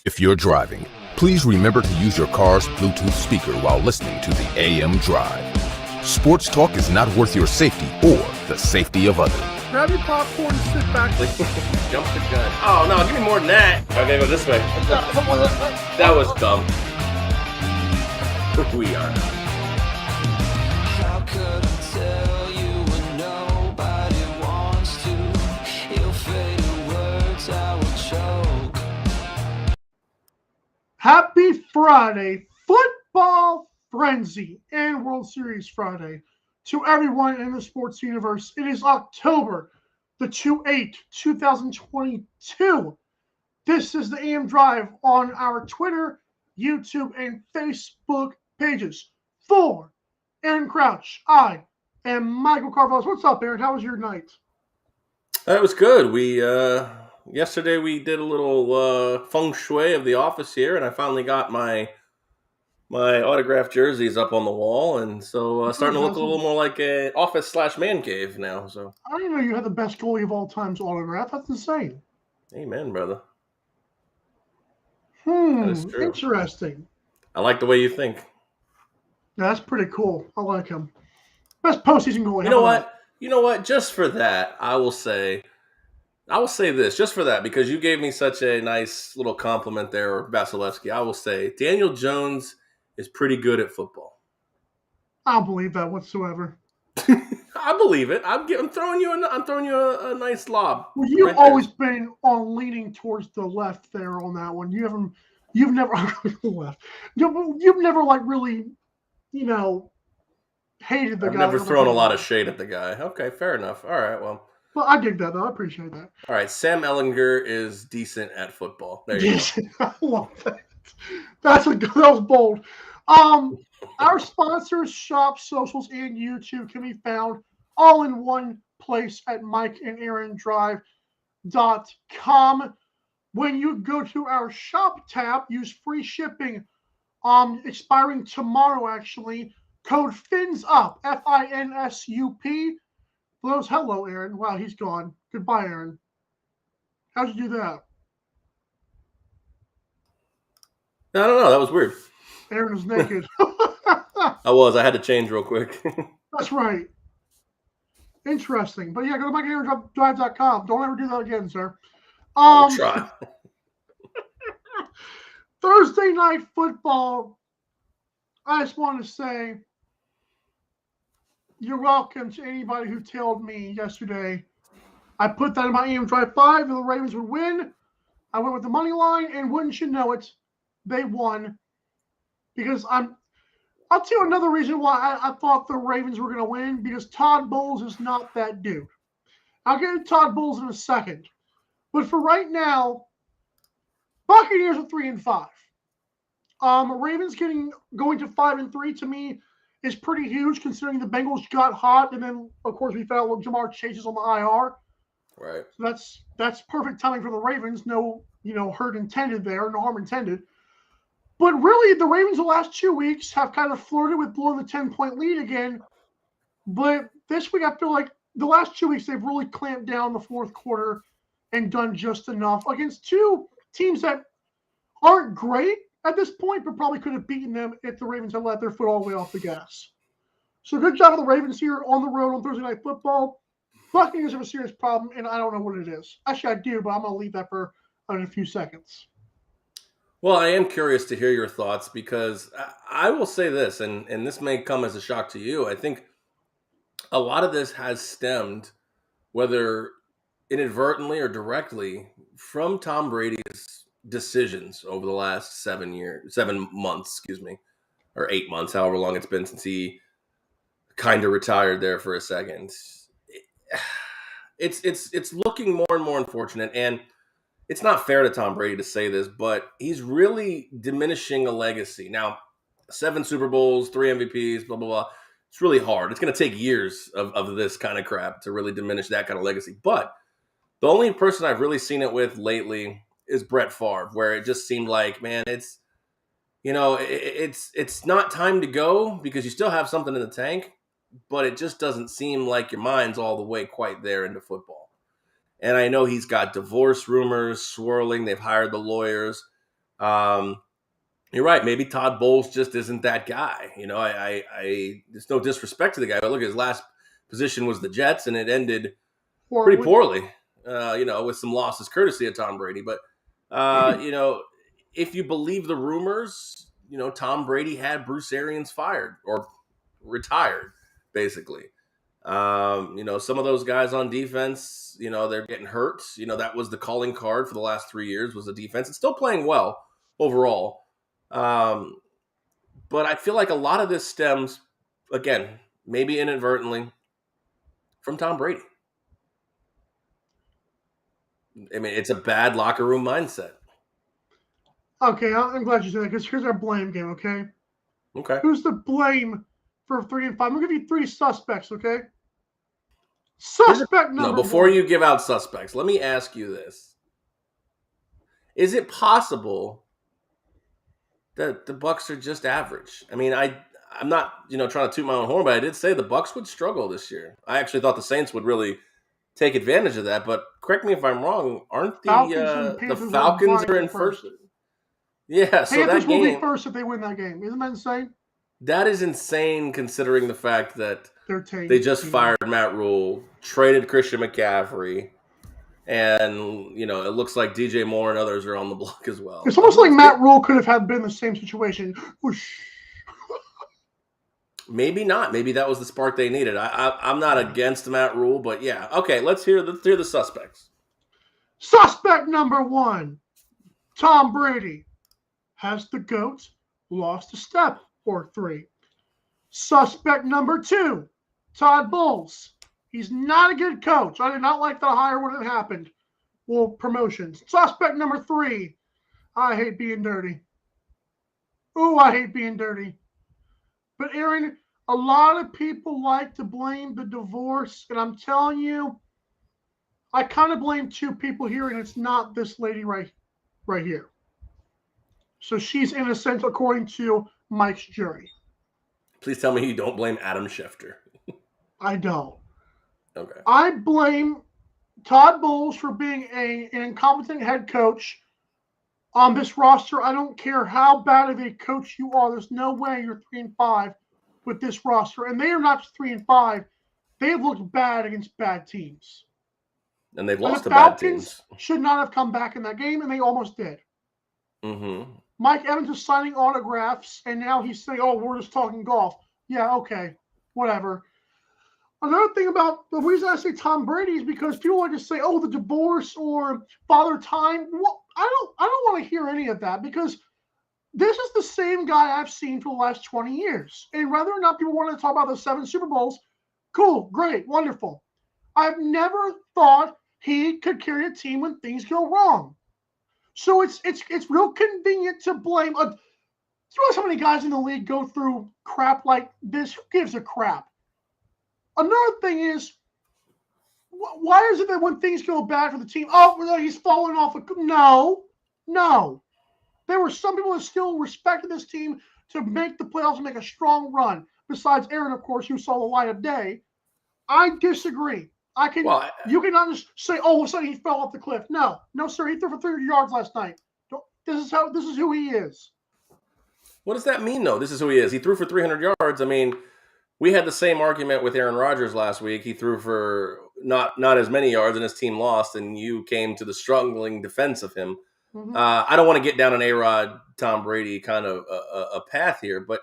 If you're driving, please remember to use your car's Bluetooth speaker while listening to the AM Drive. Sports talk is not worth your safety or the safety of others. Grab your popcorn and sit back. Jump the gun. Oh, no, give me more than that. Okay, go this way. That was dumb. We are. How could I tell you when nobody wants to? Your favorite words I would choke. Happy Friday, Football Frenzy, and World Series Friday to everyone in the sports universe. It is October the 28th, 2022. This is the AM Drive on our Twitter, YouTube, and Facebook pages. For Aaron Crouch, I am Michael Carvalho. What's up, Aaron? How was your night? That was good. Yesterday we did a little feng shui of the office here, and I finally got my autographed jerseys up on the wall, and so starting to look a little more like an office/man cave now. So I didn't know you had the best goalie of all time's autograph. That's insane. Amen, brother. That is true. Interesting. I like the way you think. Yeah, that's pretty cool. I like him. Best postseason goalie. You know what? Just for that, I will say this. Just for that, because you gave me such a nice little compliment there, Vasilevsky. I will say Daniel Jones is pretty good at football. I don't believe that whatsoever. I believe it. I'm throwing you a nice lob. Well, you've always been on leaning towards the left there on that one. You've never left. You've never like really, hated the guy. I've never thrown a lot of shade at the guy. Okay, fair enough. All right, well. Well, I dig that though. I appreciate that. All right, Sam Ellinger is decent at football. There you go. I love that. That was bold. Our sponsors, shop, socials, and YouTube can be found all in one place at mikeandaarondrive.com. When you go to our shop tab, use free shipping. Expiring tomorrow, actually. Code FINSUP, FINSUP. For those, hello, Aaron. Wow, he's gone. Goodbye, Aaron. How'd you do that? I don't know. That was weird. Aaron is naked. I had to change real quick. That's right. Interesting. But yeah, go to mikeandaarondrive.com. Don't ever do that again, sir. I'll try. Thursday night football. I just want to say you're welcome to anybody who tailed me yesterday. I put that in my AM Drive 5 and the Ravens would win. I went with the money line, and wouldn't you know it, they won. Because I'll tell you another reason why I thought the Ravens were going to win, because Todd Bowles is not that dude. I'll get to Todd Bowles in a second. But for right now, Buccaneers are 3-5. Ravens going to 5-3 to me is pretty huge, considering the Bengals got hot, and then of course we found out Jamar Chase is on the IR. Right. So that's perfect timing for the Ravens. No, hurt intended there, no harm intended. But really, the Ravens the last 2 weeks have kind of flirted with blowing the 10-point lead again. But this week, I feel like the last 2 weeks they've really clamped down the fourth quarter and done just enough against two teams that aren't great at this point, but probably could have beaten them if the Ravens had let their foot all the way off the gas. So good job of the Ravens here on the road on Thursday Night Football. Buccaneers have a serious problem, and I don't know what it is. Actually, I do, but I'm going to leave that for in a few seconds. Well, I am curious to hear your thoughts, because I will say this, and this may come as a shock to you. I think a lot of this has stemmed, whether inadvertently or directly, from Tom Brady's decisions over the last 7 months, or 8 months, however long it's been since he kind of retired there for a second. It's looking more and more unfortunate, and it's not fair to Tom Brady to say this, but he's really diminishing a legacy. Now, 7 Super Bowls, 3 MVPs, blah, blah, blah. It's really hard. It's going to take years of this kind of crap to really diminish that kind of legacy. But the only person I've really seen it with lately is Brett Favre, where it just seemed like, man, it's not time to go because you still have something in the tank. but it just doesn't seem like your mind's all the way quite there into football. And I know he's got divorce rumors swirling. They've hired the lawyers. You're right. Maybe Todd Bowles just isn't that guy. You know, I there's no disrespect to the guy, but look, his last position was the Jets, and it ended pretty poorly. With some losses courtesy of Tom Brady. But if you believe the rumors, Tom Brady had Bruce Arians fired or retired, basically. Some of those guys on defense, they're getting hurt. That was the calling card for the last 3 years was the defense. It's still playing well overall. But I feel like a lot of this stems, again, maybe inadvertently, from Tom Brady. I mean, it's a bad locker room mindset. Okay, I'm glad you said that because here's our blame game, okay? Okay. Who's to blame for 3 and 5? I'm going to give you 3 suspects, okay? Suspect number before 1. you give out suspects, let me ask you this. Is it possible that the Bucs are just average? I mean, I'm not, trying to toot my own horn, but I did say the Bucs would struggle this year. I actually thought the Saints would really take advantage of that, but correct me if I'm wrong. Aren't the Falcons are in first? Yeah, so Panthers that game will be first if they win that game. Isn't that insane? That is insane considering the fact that they just fired Matt Rule, traded Christian McCaffrey, and it looks like DJ Moore and others are on the block as well. It's almost like Matt Rule could have been in the same situation. Whoosh. Maybe not. Maybe that was the spark they needed. I'm not against Matt Rule, but yeah. Okay, let's hear the suspects. Suspect number 1, Tom Brady. Has the GOAT lost a step or 3? Suspect number 2, Todd Bowles. He's not a good coach. I did not like the hire when it happened. Well, promotions. Suspect number 3, I hate being dirty. Ooh, I hate being dirty. But Aaron, a lot of people like to blame the divorce, and I'm telling you, I kind of blame 2 people here, and it's not this lady right here. So she's innocent according to Mike's jury. Please tell me you don't blame Adam Schefter. I don't. Okay. I blame Todd Bowles for being an incompetent head coach on this roster. I don't care how bad of a coach you are. There's no way you're 3 and 5 with this roster. And they are not just 3 and 5. They have looked bad against bad teams. And they've lost to bad teams. Falcons should not have come back in that game, and they almost did. Mm-hmm. Mike Evans is signing autographs, and now he's saying, oh, we're just talking golf. Yeah, okay, whatever. Another thing about the reason I say Tom Brady is because people like to say, oh, the divorce or father time. Well, I don't want to hear any of that because this is the same guy I've seen for the last 20 years. And whether or not people want to talk about the 7 Super Bowls, cool, great, wonderful. I've never thought he could carry a team when things go wrong. So it's real convenient to blame. You know how many guys in the league go through crap like this? Who gives a crap? Another thing is, why is it that when things go bad for the team, oh, he's falling off? No. There were some people that still respected this team to make the playoffs and make a strong run. Besides Aaron, of course, who saw the light of day. I disagree. You cannot just say, oh, all of a sudden he fell off the cliff. No, sir. He threw for 300 yards last night. This is who he is. What does that mean, though? This is who he is. He threw for 300 yards. I mean, we had the same argument with Aaron Rodgers last week. He threw for not as many yards, and his team lost, and you came to the struggling defense of him. Mm-hmm. I don't want to get down an A-Rod, Tom Brady kind of a path here, but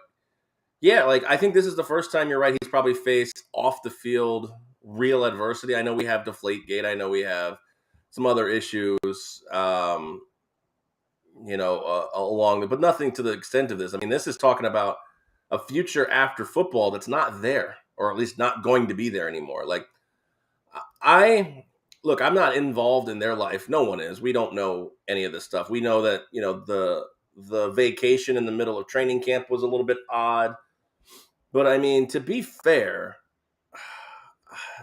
yeah, I think this is the first time, you're right, he's probably faced off the field real adversity. I know we have Deflategate. I know we have some other issues, along, but nothing to the extent of this. I mean, this is talking about a future after football that's not there, or at least not going to be there anymore. I'm not involved in their life. No one is. We don't know any of this stuff. We know that, the vacation in the middle of training camp was a little bit odd. But I mean, to be fair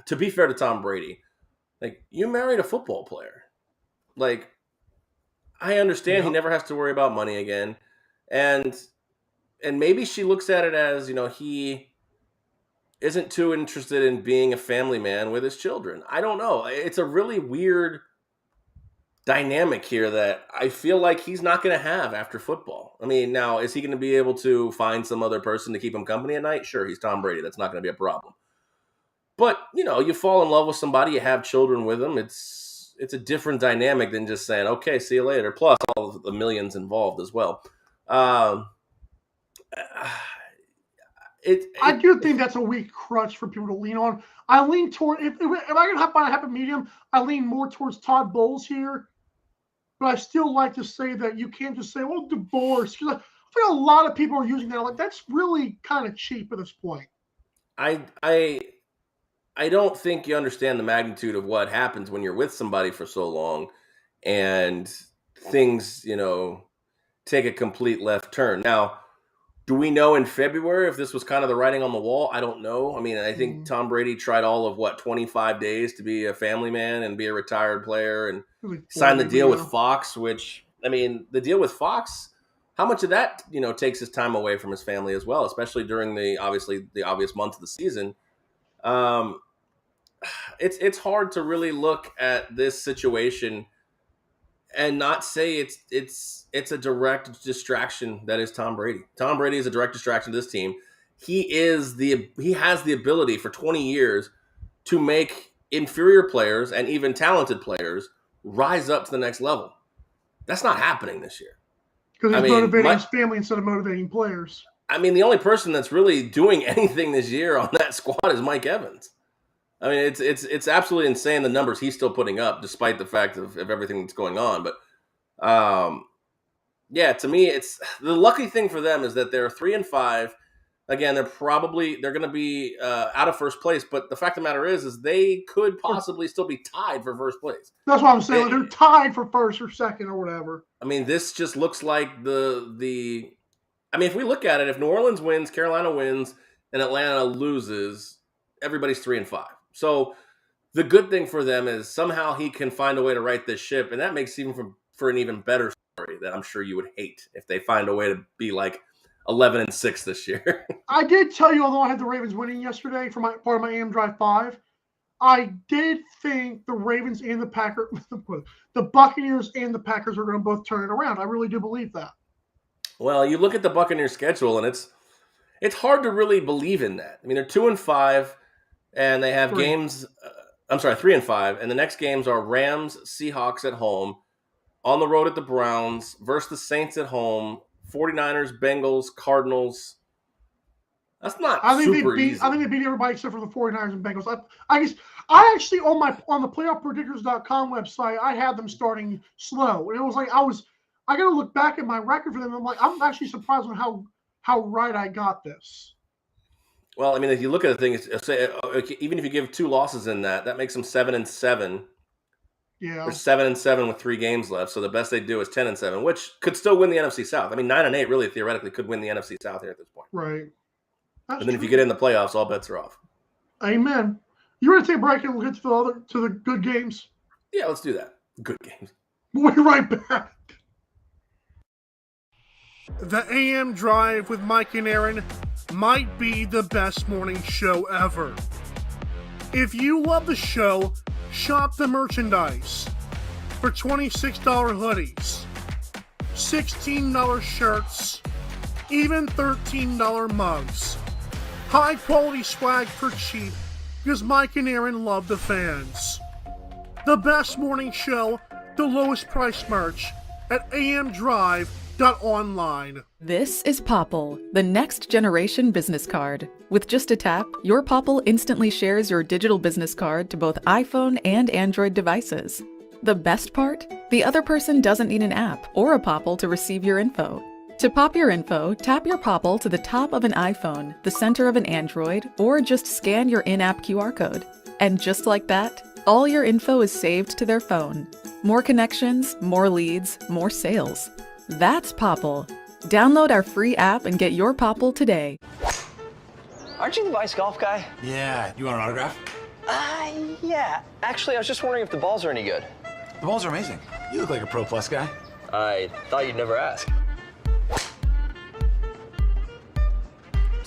to Tom Brady, you married a football player. I understand he never has to worry about money again. And maybe she looks at it as, he isn't too interested in being a family man with his children. I don't know. It's a really weird dynamic here that I feel like he's not going to have after football. I mean, now, is he going to be able to find some other person to keep him company at night? Sure, he's Tom Brady. That's not going to be a problem. But, you fall in love with somebody, you have children with them. It's a different dynamic than just saying, okay, see you later. Plus all of the millions involved as well. I do think that's a weak crutch for people to lean on. I lean toward, if I can find a happy medium, I lean more towards Todd Bowles here. But I still like to say that you can't just say, well, divorce. Because I feel a lot of people are using that. Like, that's really kind of cheap at this point. I don't think you understand the magnitude of what happens when you're with somebody for so long and things, take a complete left turn. Now, do we know in February if this was kind of the writing on the wall? I don't know. I mean, I think Tom Brady tried all of 25 days to be a family man and be a retired player and signed the deal with Fox, which, I mean, the deal with Fox, how much of that, takes his time away from his family as well, especially during the obvious month of the season. It's hard to really look at this situation and not say it's a direct distraction that is Tom Brady. Tom Brady is a direct distraction to this team. He has the ability for 20 years to make inferior players and even talented players rise up to the next level. That's not happening this year. Because he's motivating his family instead of motivating players. I mean, the only person that's really doing anything this year on that squad is Mike Evans. I mean, it's absolutely insane the numbers he's still putting up, despite the fact of everything that's going on. But, to me, it's the lucky thing for them is that they're 3-5. Again, they're going to be out of first place. But the fact of the matter is they could possibly still be tied for first place. That's what I'm saying. They're tied for first or second or whatever. I mean, this just looks like I mean, if we look at it, if New Orleans wins, Carolina wins, and Atlanta loses, everybody's 3-5. So the good thing for them is somehow he can find a way to right this ship, and that makes even for an even better story that I'm sure you would hate if they find a way to be like 11-6 this year. I did tell you, although I had the Ravens winning yesterday for part of my AM Drive 5, I did think the Ravens and the Packers, the Buccaneers and the Packers are going to both turn it around. I really do believe that. Well, you look at the Buccaneers schedule, and it's hard to really believe in that. I mean, they're 2-5. And they have games, 3-5. And the next games are Rams, Seahawks at home, on the road at the Browns, versus the Saints at home, 49ers, Bengals, Cardinals. That's not super easy. I think they beat everybody except for the 49ers and Bengals. I guess I actually, on the playoffpredictors.com website, I had them starting slow. And it was like, I got to look back at my record for them. I'm like, I'm actually surprised on how right I got this. Well, I mean, if you look at the thing, even if you give 2 losses in that makes them 7-7. Yeah. They're 7-7 with 3 games left. So the best they do is 10-7, which could still win the NFC South. I mean, 9-8 really theoretically could win the NFC South here at this point. Right. That's and then true. If you get in the playoffs, all bets are off. Amen. You ready to take a break and we'll get to the good games? Yeah, let's do that. Good games. We'll be right back. The AM Drive with Mike and Aaron might be the best morning show ever. If you love the show, shop the merchandise for $26 hoodies, $16 shirts, even $13 mugs. High quality swag for cheap because Mike and Aaron love the fans. The best morning show, the lowest price merch at amdrive.online. This is Popple, the next generation business card. With just a tap, your Popple instantly shares your digital business card to both iPhone and Android devices. The best part? The other person doesn't need an app or a Popple to receive your info. To pop your info, tap your Popple to the top of an iPhone, the center of an Android, or just scan your in-app QR code. And just like that, all your info is saved to their phone. More connections, more leads, more sales. That's Popple. Download our free app and get your Popple today. Aren't you the Vice Golf guy? Yeah. You want an autograph? Yeah. Actually, I was just wondering if the balls are any good. The balls are amazing. You look like a Pro Plus guy. I thought you'd never ask.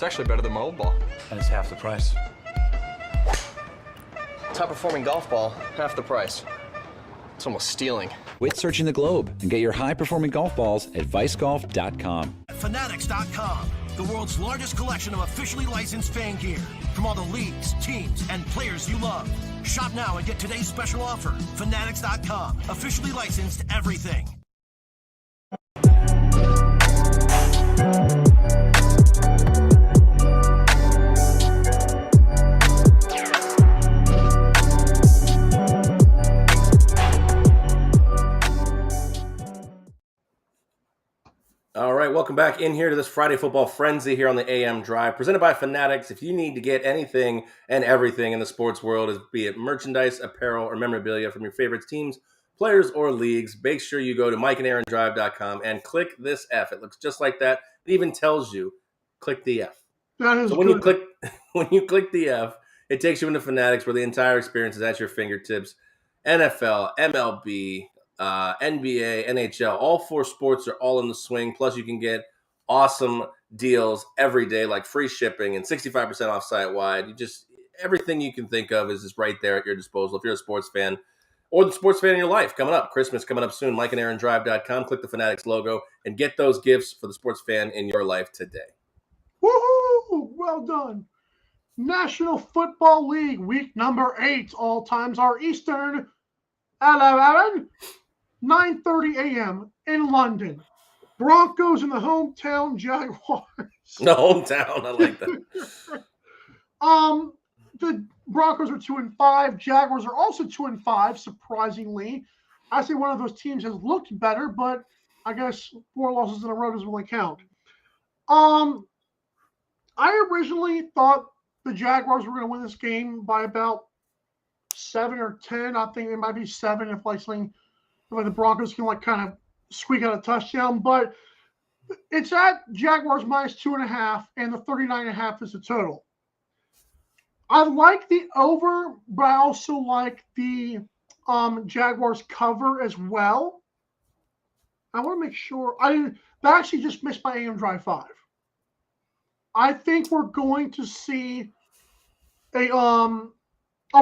It's actually better than my old ball. And it's half the price. Top performing golf ball, half the price. It's almost stealing. Quit searching the globe and get your high-performing golf balls at vicegolf.com. Fanatics.com, the world's largest collection of officially licensed fan gear from all the leagues, teams, and players you love. Shop now and get today's special offer. Fanatics.com, officially licensed everything. All right, welcome back in here to this Friday Football Frenzy here on the AM Drive, presented by Fanatics. If you need to get anything and everything in the sports world, be it merchandise, apparel, or memorabilia from your favorite teams, players, or leagues, make sure you go to mikeandaarondrive.com and click this F. It looks just like that. It even tells you, click the F. So when you click the F, it takes you into Fanatics, where the entire experience is at your fingertips. NFL, MLB, NBA, NHL, all 4 sports are all in the swing. Plus, you can get awesome deals every day, like free shipping and 65% off site-wide. Everything you can think of is just right there at your disposal. If you're a sports fan or the sports fan in your life, Christmas coming up soon, mikeandaarondrive.com. Click the Fanatics logo and get those gifts for the sports fan in your life today. Woohoo! Well done. National Football League, week number 8. All times are Eastern. 9:30 a.m. in London. Broncos and the hometown Jaguars. The hometown, I like that. The Broncos are 2-5. Jaguars are also 2-5, surprisingly. I say one of those teams has looked better, but I guess 4 losses in a row doesn't really count. I originally thought the Jaguars were going to win this game by about 7 or 10. I think it might be 7 if the Broncos can kind of squeak out a touchdown. But it's at Jaguars minus 2.5, and the 39.5 is the total. I like the over, but I also like the Jaguars cover as well. I want to make sure that actually just missed my AM Drive 5. I think we're going to see a oh,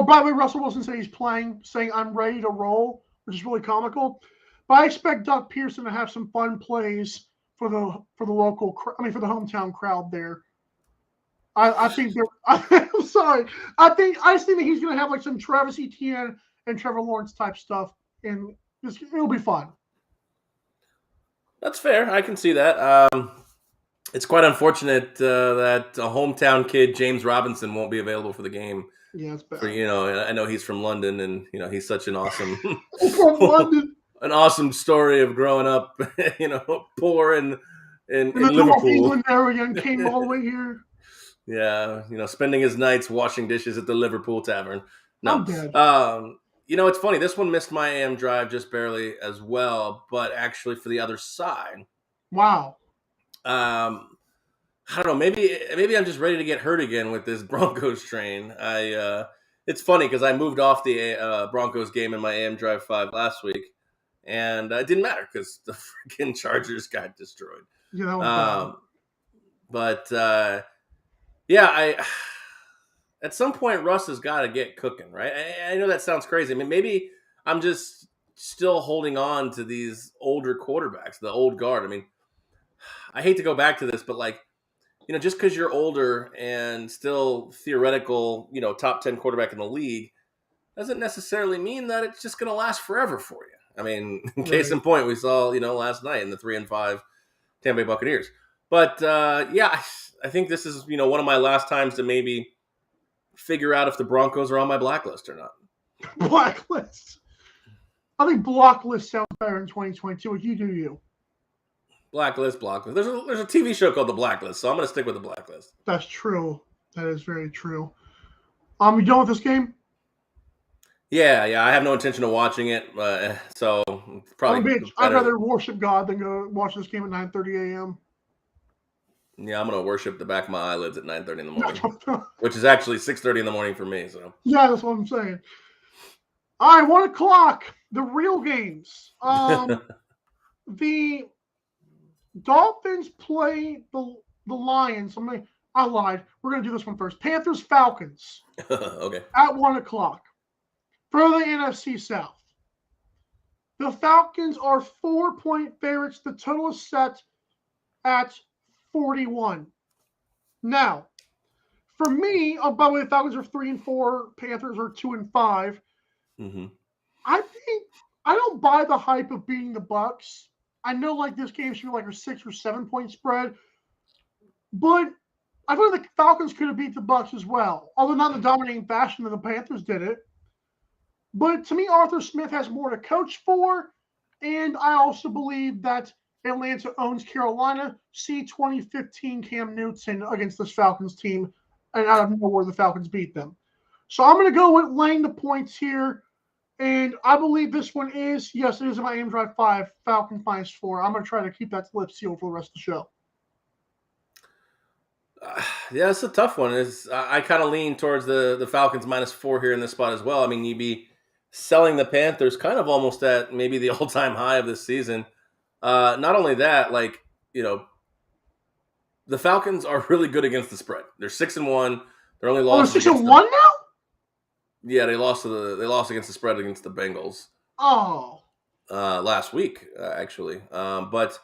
by the way, Russell Wilson said he's playing, saying I'm ready to roll, which is really comical. But I expect Doug Pearson to have some fun plays for the local, for the hometown crowd there. I think they're. I'm sorry. I just think that he's going to have some Travis Etienne and Trevor Lawrence type stuff, and it'll be fun. That's fair. I can see that. It's quite unfortunate that a hometown kid, James Robinson, won't be available for the game. Yeah, it's bad. I know he's from London, and he's such an awesome, from London. An awesome story of growing up, poor in Liverpool. North England area and came all the way here. Yeah, spending his nights washing dishes at the Liverpool Tavern. No, it's funny. This one missed my AM Drive just barely as well, but actually for the other side. Wow. I don't know. Maybe I'm just ready to get hurt again with this Broncos train. It's funny because I moved off the Broncos game in my AM Drive 5 last week, and it didn't matter because the freaking Chargers got destroyed. Yeah, at some point Russ has got to get cooking, right? I know that sounds crazy. I mean, maybe I'm just still holding on to these older quarterbacks, the old guard. I mean, I hate to go back to this, but just because you're older and still theoretical, top 10 quarterback in the league, doesn't necessarily mean that it's just going to last forever for you. I mean, case in point, we saw, last night in the 3-5 Tampa Bay Buccaneers. But I think this is, one of my last times to maybe figure out if the Broncos are on my blacklist or not. Blacklist. I think blacklist sounds better in 2022. What you do, you. Blacklist. There's a TV show called The Blacklist, so I'm going to stick with The Blacklist. That's true. That is very true. You done with this game? Yeah. I have no intention of watching it, so probably. I'd rather worship God than go watch this game at 9:30 a.m. Yeah, I'm going to worship the back of my eyelids at 9:30 in the morning, which is actually 6:30 in the morning for me. So yeah, that's what I'm saying. All right, 1 o'clock. The real games. The Dolphins play the Lions. I lied. We're going to do this one first. Panthers, Falcons Okay. at 1 o'clock for the NFC South. The Falcons are 4-point favorites. The total is set at 41. Now, for me, by the way, the Falcons are 3-4, Panthers are 2-5. Mm-hmm. I think I don't buy the hype of beating the Bucs. I know like this game should be like a 6 or 7 point spread, but I feel like the Falcons could have beat the Bucs as well, although not in the dominating fashion that the Panthers did it. But to me, Arthur Smith has more to coach for, and I also believe that Atlanta owns Carolina. See 2015 Cam Newton against this Falcons team, and out of nowhere the Falcons beat them. So I'm going to go with laying the points here, and I believe this one is, yes, it is in my AM Drive 5, Falcons -4. I'm going to try to keep that lip sealed for the rest of the show. Yeah, it's a tough one. I kind of lean towards the Falcons -4 here in this spot as well. I mean, you'd be selling the Panthers kind of almost at maybe the all-time high of this season. Not only that, like, you know, the Falcons are really good against the spread. They're 6-1. They're only lost. They're 6-1 now? Yeah, they lost against the spread against the Bengals. Oh. Last week, actually. But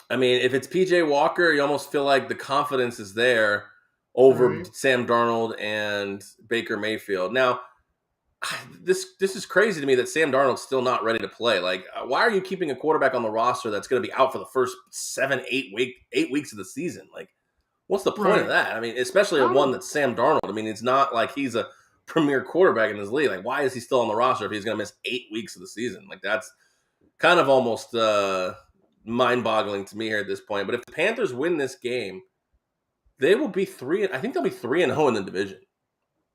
I mean, if it's PJ Walker, you almost feel like the confidence is there over Sam Darnold and Baker Mayfield. Now, this is crazy to me that Sam Darnold's still not ready to play. Like, why are you keeping a quarterback on the roster that's going to be out for the first 8 weeks of the season? Like, what's the point of that? I mean, especially one that's Sam Darnold. I mean, it's not like he's a premier quarterback in his league. Like, why is he still on the roster if he's going to miss 8 weeks of the season? Like, that's kind of almost mind-boggling to me here at this point. But if the Panthers win this game, they will be 3. I think they'll be 3-0 in the division.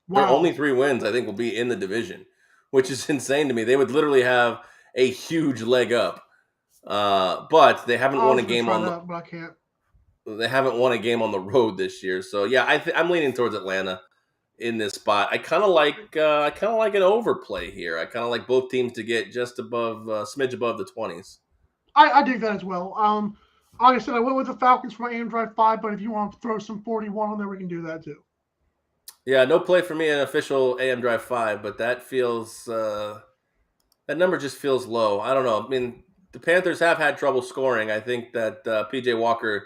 Wow. Their only 3 wins, I think, will be in the division, which is insane to me. They would literally have a huge leg up. But they haven't won a game on the. But I can't. They haven't won a game on the road this year. So yeah, I'm leaning towards Atlanta in this spot. I kind of like an overplay here. I kind of like both teams to get just above, smidge above the 20s. I dig that as well. Like I said, I went with the Falcons for my AM Drive 5, but if you want to throw some 41 on there, we can do that too. Yeah, no play for me in official AM Drive 5, but that feels that number just feels low. I don't know. I mean, the Panthers have had trouble scoring. I think that PJ Walker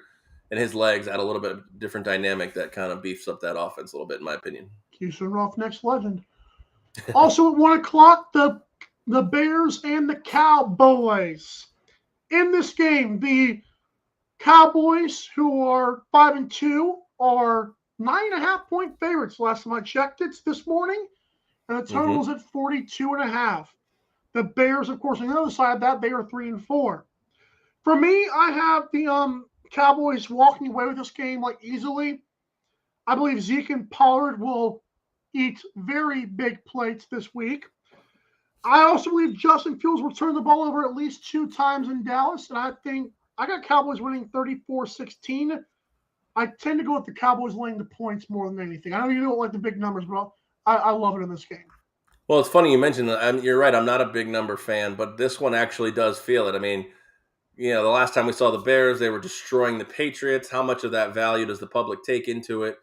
and his legs add a little bit of different dynamic that kind of beefs up that offense a little bit, in my opinion. Houston Roughnecks legend. Also at 1 o'clock, the Bears and the Cowboys. In this game, the Cowboys, who are 5-2, are 9.5-point favorites. Last time I checked it this morning, and the total is at 42.5. The Bears, of course, on the other side of that, they are 3-4. For me, I have the Cowboys walking away with this game like easily. I believe Zeke and Pollard will eat very big plates this week. I also believe Justin Fields will turn the ball over at least 2 times in Dallas, and I think I got Cowboys winning 34-16. I tend to go with the Cowboys laying the points more than anything. I know you don't like the big numbers, but I love it in this game. Well, it's funny you mentioned that. You're right. I'm not a big number fan, but this one actually does feel it. I mean, you know, the last time we saw the Bears, they were destroying the Patriots. How much of that value does the public take into it?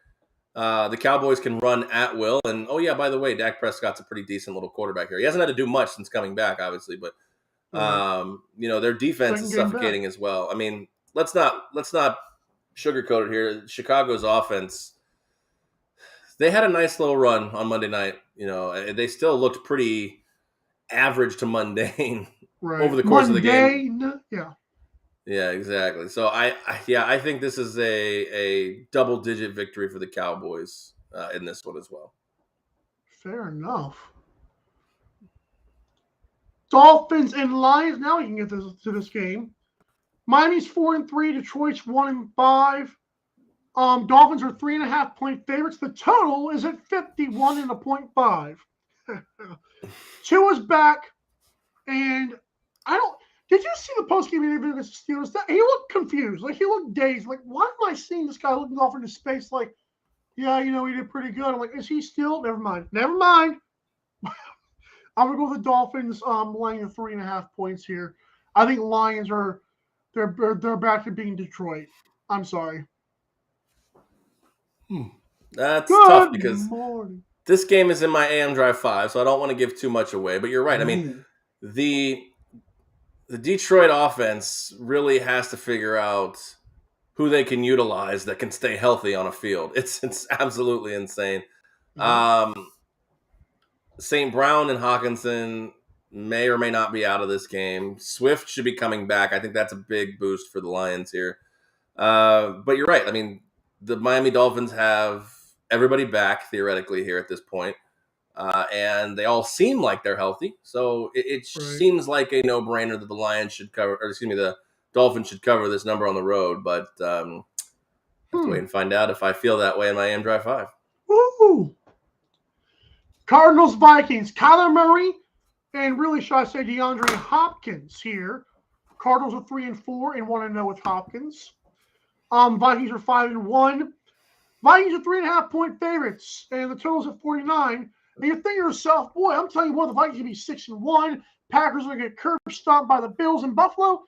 The Cowboys can run at will. And, oh, yeah, by the way, Dak Prescott's a pretty decent little quarterback here. He hasn't had to do much since coming back, obviously, but, you know, their defense is suffocating as well. I mean, let's not sugarcoat it here. Chicago's offense, they had a nice little run on Monday night. You know, they still looked pretty average to mundane over the course of the game. Yeah, exactly. So I think this is a double-digit victory for the Cowboys in this one as well. Fair enough. Dolphins and Lions. Now we can get to this game. Miami's 4-3. Detroit's 1-5. Dolphins are 3.5-point favorites. The total is at 51.5. Tua's back, and did you see the post-game interview against the Steelers? He looked confused. Like, he looked dazed. Like, why am I seeing this guy looking off into space like, yeah, you know, he did pretty good. I'm like, is he still? Never mind. I'm going to go with the Dolphins laying the 3.5 points here. I think Lions they're back to being Detroit. I'm sorry. That's Good tough because morning. this game is in my AM Drive 5, so I don't want to give too much away. But you're right. I mean, the Detroit offense really has to figure out who they can utilize that can stay healthy on a field. It's absolutely insane. St. Brown and Hawkinson may or may not be out of this game. Swift should be coming back. I think that's a big boost for the Lions here. But you're right. I mean, the Miami Dolphins have everybody back theoretically here at this point. And they all seem like they're healthy. So it seems like a no-brainer that the Lions should cover, or excuse me, the Dolphins should cover this number on the road. But have to wait and find out if I feel that way in my AM Drive 5. Woo! Cardinals, Vikings, Kyler Murray, and really, should I say, DeAndre Hopkins here. Cardinals are 3-4 and 1-0 with Hopkins. Vikings are 5-1. Vikings are 3.5-point favorites, and the total's at 49. And you're thinking to yourself, boy, I'm telling you what, the Vikings are going to be 6-1. Packers are going to get curb stomped by the Bills in Buffalo.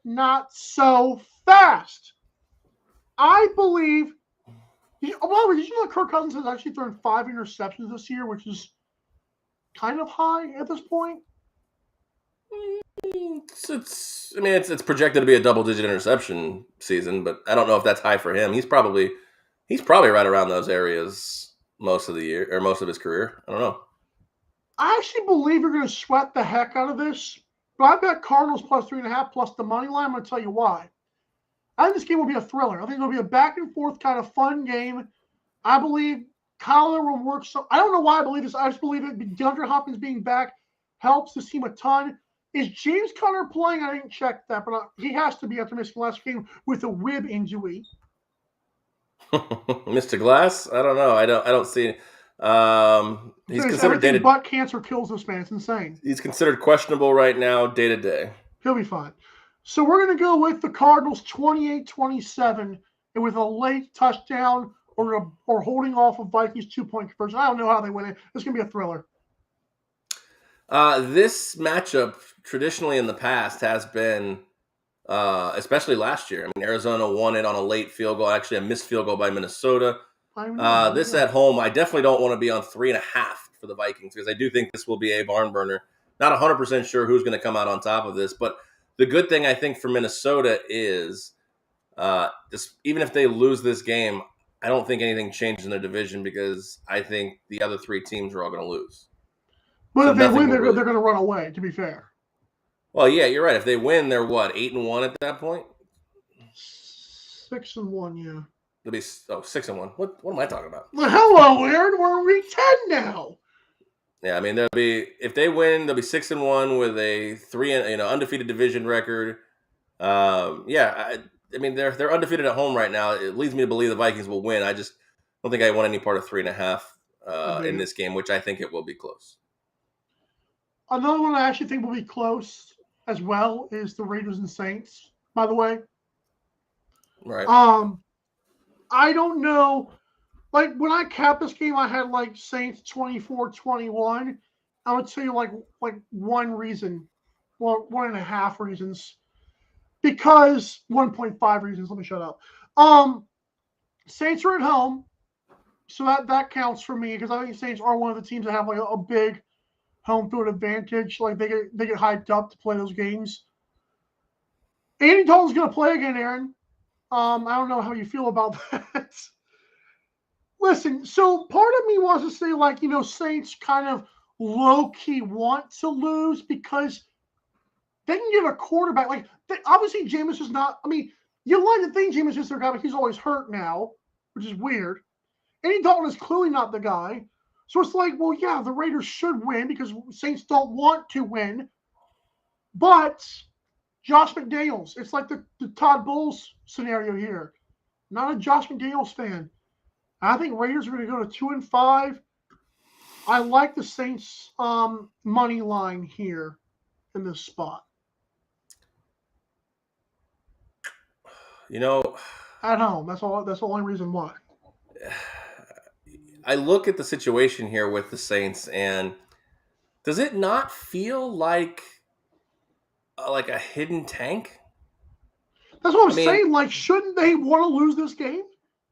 Not so fast. I believe. Did you know that Kirk Cousins has actually thrown 5 interceptions this year, which is kind of high at this point? It's projected to be a double-digit interception season, but I don't know if that's high for him. He's probably right around those areas most of the year or most of his career. I don't know. I actually believe you're going to sweat the heck out of this, but I've got Cardinals plus 3.5 plus the money line. I'm going to tell you why. I think this game will be a thriller. I think it'll be a back and forth kind of fun game. I believe Kyler will work. I don't know why I believe this. I just believe it. DeAndre Hopkins being back helps this team a ton. Is James Conner playing? I didn't check that, but he has to be after missing last game with a rib injury. Mr. Glass? I don't know. I don't see. He's considered day to butt cancer kills this man. It's insane. He's considered questionable right now, day to day. He'll be fine. So we're going to go with the Cardinals 28-27 and with a late touchdown or holding off of Vikings 2-point conversion. I don't know how they win it. It's going to be a thriller. This matchup traditionally in the past has been, especially last year. I mean, Arizona won it on a late field goal, actually a missed field goal by Minnesota. This at home, I definitely don't want to be on 3.5 for the Vikings because I do think this will be a barn burner. Not 100% sure who's going to come out on top of this, but the good thing I think for Minnesota is even if they lose this game, I don't think anything changes in their division because I think the other 3 teams are all going to luse. But if they win, they're going to run away, to be fair. Well, yeah, you're right. If they win, they're what, 8-1 at that point? 6-1, yeah. They'll be 6-1. What am I talking about? Well, hello, Aaron. We're in week 10 now. Yeah, I mean, if they win, they'll be 6-1 with a undefeated division record. I mean, they're undefeated at home right now. It leads me to believe the Vikings will win. I just don't think I want any part of 3.5 in this game, which I think it will be close. Another one I actually think will be close as well is the Raiders and Saints, by the way. Right. I don't know. Like, when I capped this game, I had, like, Saints 24-21. I would say, like one reason. Well, 1.5 reasons. Because 1.5 reasons. Let me shut up. Saints are at home. So that counts for me because I think Saints are one of the teams that have, like, a big home field advantage. Like, they get hyped up to play those games. Andy Dalton's going to play again, Aaron. I don't know how you feel about that. Listen, so part of me wants to say, like, Saints kind of low-key want to lose because they can get a quarterback. Like, obviously, Jameis is not – I mean, you like to think Jameis is their guy, but he's always hurt now, which is weird. Andy Dalton is clearly not the guy. So it's like, well, yeah, the Raiders should win because Saints don't want to win. But Josh McDaniels, it's like the Todd Bowles scenario here. Not a Josh McDaniels fan. I think Raiders are going to go to 2-5. I like the Saints money line here in this spot. At home. That's the only reason why. I look at the situation here with the Saints, and does it not feel like a hidden tank? That's what I'm saying. Like, shouldn't they want to lose this game?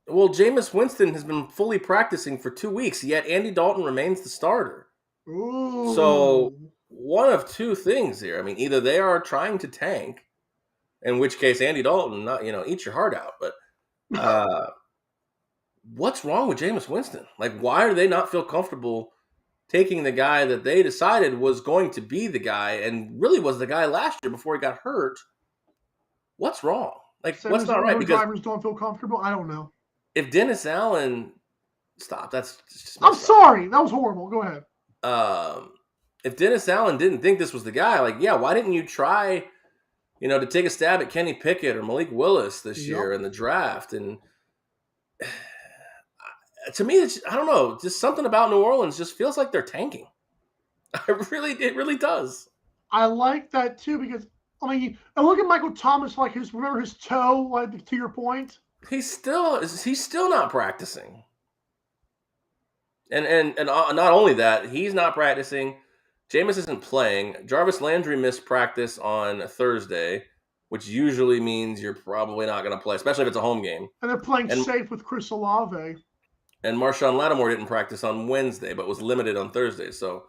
Well, Jameis Winston has been fully practicing for 2 weeks, yet Andy Dalton remains the starter. Ooh. So one of two things here. I mean, either they are trying to tank, in which case Andy Dalton, eat your heart out. But what's wrong with Jameis Winston? Like, why do they not feel comfortable taking the guy that they decided was going to be the guy and really was the guy last year before he got hurt? What's wrong? Like, what's not right? Because drivers don't feel comfortable. I don't know. If Dennis Allen, stop. That's just I'm sorry. That was horrible. Go ahead. If Dennis Allen didn't think this was the guy, like, yeah, why didn't you try, to take a stab at Kenny Pickett or Malik Willis this year in the draft? And to me, I don't know, just something about New Orleans just feels like they're tanking. It really does. I like that too because I look at Michael Thomas, like remember his toe, like to your point. He's still not practicing. And not only that, he's not practicing. Jameis isn't playing. Jarvis Landry missed practice on Thursday, which usually means you're probably not going to play, especially if it's a home game. And they're playing safe with Chris Olave. And Marshawn Lattimore didn't practice on Wednesday, but was limited on Thursday. So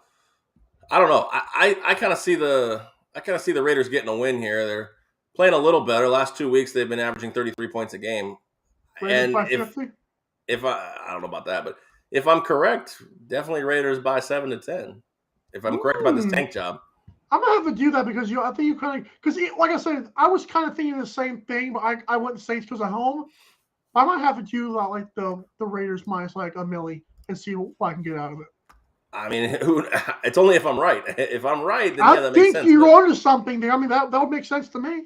I don't know. I kind of see the Raiders getting a win here. They're playing a little better. Last 2 weeks they've been averaging 33 points a game. Raiders And if I don't know about that, but if I'm correct, definitely Raiders by 7 to 10. If I'm correct about this tank job, I'm gonna have to do that because I think you kind of because like I said, I was kind of thinking the same thing, but I went the Saints because of home. I might have to do like the Raiders minus like a milli and see what I can get out of it. I mean, it's only if I'm right. If I'm right, then that makes sense. I think you're onto something there. I mean, that would make sense to me.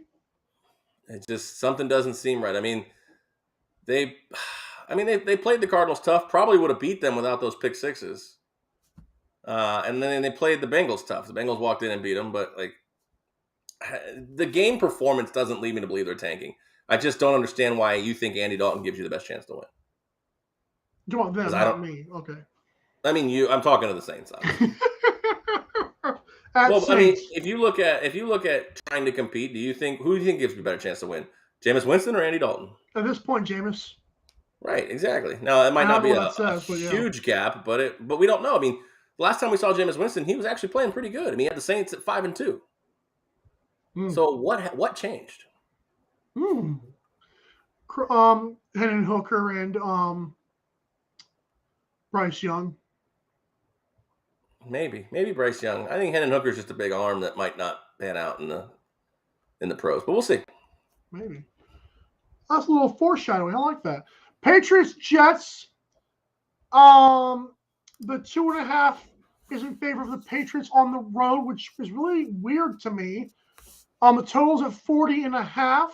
It just something doesn't seem right. I mean, they played the Cardinals tough. Probably would have beat them without those pick sixes. And then they played the Bengals tough. The Bengals walked in and beat them, but like the game performance doesn't lead me to believe they're tanking. I just don't understand why you think Andy Dalton gives you the best chance to win. You want them, not me. Okay. I mean, I'm talking to the Saints. Saints. I mean, if you look at trying to compete, who do you think gives you a better chance to win? Jameis Winston or Andy Dalton? At this point, Jameis. Right, exactly. Now it might not be a huge gap, but we don't know. I mean, the last time we saw Jameis Winston, he was actually playing pretty good. I mean, he had the Saints at 5-2. So what changed? Hendon Hooker and Bryce Young. Maybe Bryce Young. I think Hendon Hooker's just a big arm that might not pan out in the pros, but we'll see. Maybe. That's a little foreshadowing. I like that. Patriots, Jets. The 2.5 is in favor of the Patriots on the road, which is really weird to me. The total's at 40.5.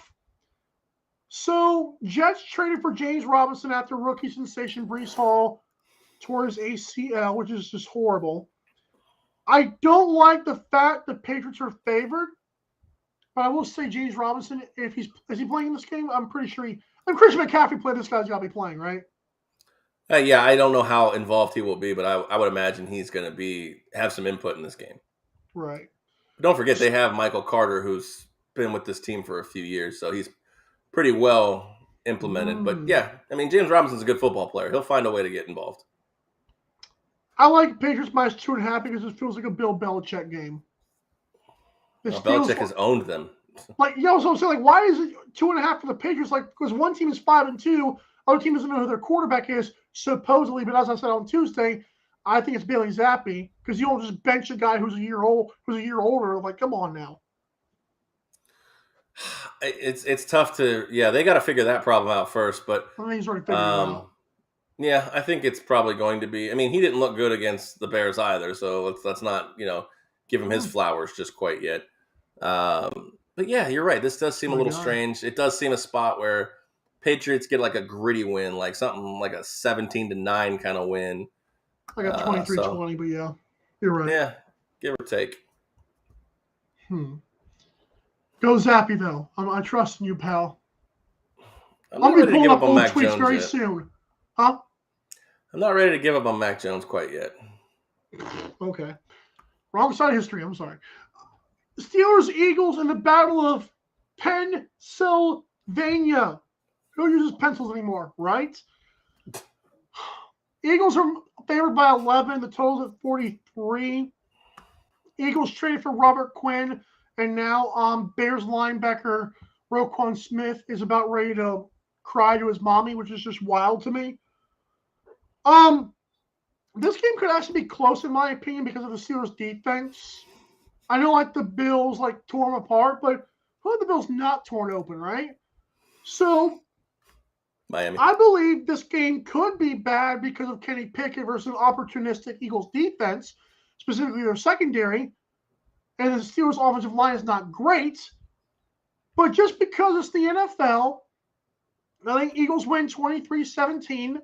So Jets traded for James Robinson after rookie sensation Breece Hall tore his ACL, which is just horrible. I don't like the fact that Patriots are favored, but I will say James Robinson, is he playing in this game? I'm pretty sure Christian McCaffrey played. This guy's got to be playing, right? Yeah, I don't know how involved he will be, but I would imagine he's going to have some input in this game. Right. But don't forget, they have Michael Carter, who's been with this team for a few years, so he's pretty well implemented. But yeah, I mean, James Robinson's a good football player. He'll find a way to get involved. I like Patriots minus 2.5 because it feels like a Bill Belichick game. Belichick has owned them. Like, so I'm saying, like, why is it 2.5 for the Patriots? Like, because one team is 5-2, other team doesn't know who their quarterback is, supposedly. But as I said on Tuesday, I think it's Bailey Zappi because you don't just bench a guy who's a year older. Like, come on now. It's tough to they got to figure that problem out first. But I think he's already figured it out. Yeah, I think it's probably going to be. I mean, he didn't look good against the Bears either, so let's not give him his flowers just quite yet. But yeah, you're right. This does seem a little strange. It does seem a spot where Patriots get like a gritty win, like something like a 17-9 kind of win. Like a 23-20, but yeah, you're right. Yeah, give or take. Go Zappy though. I trust in you, pal. I'm not ready to give up on Mac Jones very yet. soon. Huh? I'm not ready to give up on Mac Jones quite yet. Okay. Wrong side of history. I'm sorry. Steelers, Eagles in the Battle of Pennsylvania. Vania. Who uses pencils anymore, right? Eagles are favored by 11. The total's at 43. Eagles traded for Robert Quinn, and now Bears linebacker Roquan Smith is about ready to cry to his mommy, which is just wild to me. This game could actually be close in my opinion because of the Steelers' defense. I know like the Bills like tore them apart, but who had the Bills not torn open, right? So Miami. I believe this game could be bad because of Kenny Pickett versus opportunistic Eagles defense, specifically their secondary. And the Steelers' offensive line is not great. But just because it's the NFL, I think Eagles win 23-17.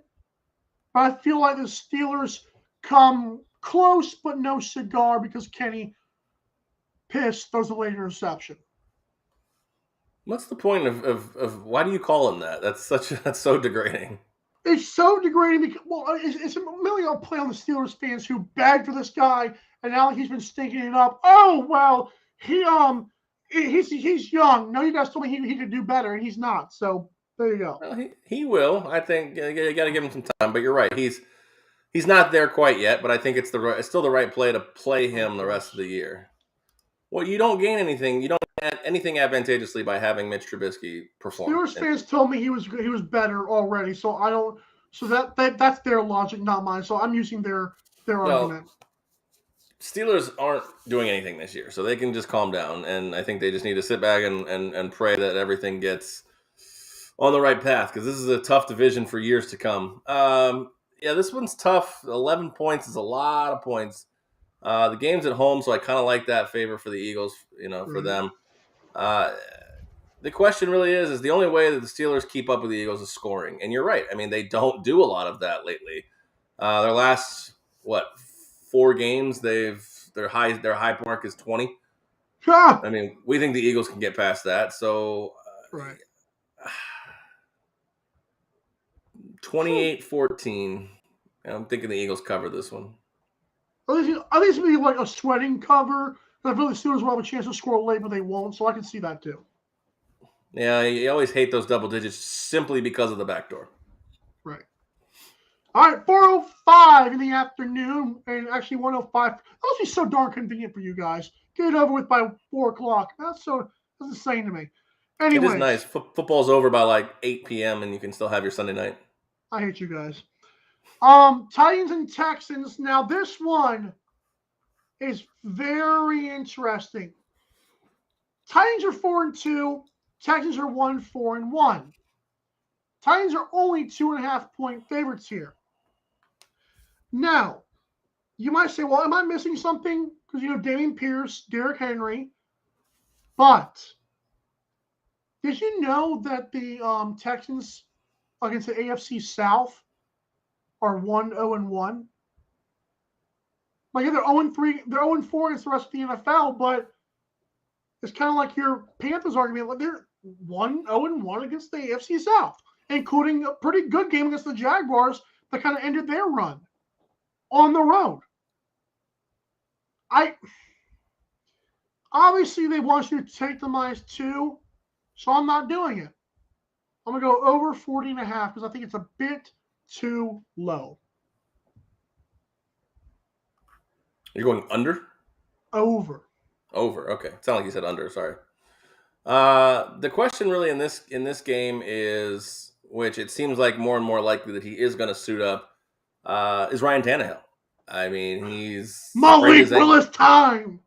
But I feel like the Steelers come close, but no cigar because Kenny throws a late interception. What's the point of why do you call him that? That's so degrading. It's so degrading because it's a million play on the Steelers fans who begged for this guy, and now he's been stinking it up. Oh well, he's young. No, you guys told me he could do better, and he's not. So there you go. Well, he will. I think you got to give him some time. But you're right. He's not there quite yet. But I think it's still the right play to play him the rest of the year. Well, you don't gain anything. You don't get anything advantageously by having Mitch Trubisky perform. Steelers fans told me he was better already, so I don't. So that's their logic, not mine. So I'm using their argument. Steelers aren't doing anything this year, so they can just calm down. And I think they just need to sit back and pray that everything gets on the right path because this is a tough division for years to come. Yeah, this one's tough. 11 points is a lot of points. The game's at home, so I kind of like that favor for the Eagles, for them. The question really is the only way that the Steelers keep up with the Eagles is scoring. And you're right. I mean, they don't do a lot of that lately. Their last, 4 games, their high mark is 20. Ah! I mean, we think the Eagles can get past that. So, right. 28-14. I'm thinking the Eagles cover this one. I think it's going to be like a sweating cover. I feel the Steelers will have a chance to score late, but they won't. So I can see that too. Yeah, you always hate those double digits simply because of the backdoor. Right. All right, 4:05 in the afternoon, and actually 1:05. That must be so darn convenient for you guys. Get it over with by 4 o'clock. That's insane to me. Anyways, it is nice. Football's over by like 8 p.m. and you can still have your Sunday night. I hate you guys. Titans and Texans. Now this one is very interesting. Titans are 4-2. Texans are 1-4-1. Titans are only 2.5-point favorites here. Now, you might say, well, am I missing something? Because, Dameon Pierce, Derrick Henry. But did you know that the Texans against the AFC South are 1-0-1? Like, they're 0-3, they're 0-4 against the rest of the NFL, but it's kind of like your Panthers argument. Like they're 1-0-1 against the AFC South, including a pretty good game against the Jaguars that kind of ended their run on the road. Obviously they want you to take the -2, so I'm not doing it. I'm going to go over 40.5 because I think it's a bit too low. You're going under? Over. Okay. It sounded like you said under. Sorry. The question really in this game is, which it seems like more and more likely that he is going to suit up, is Ryan Tannehill. I mean, he's Malik Willis time.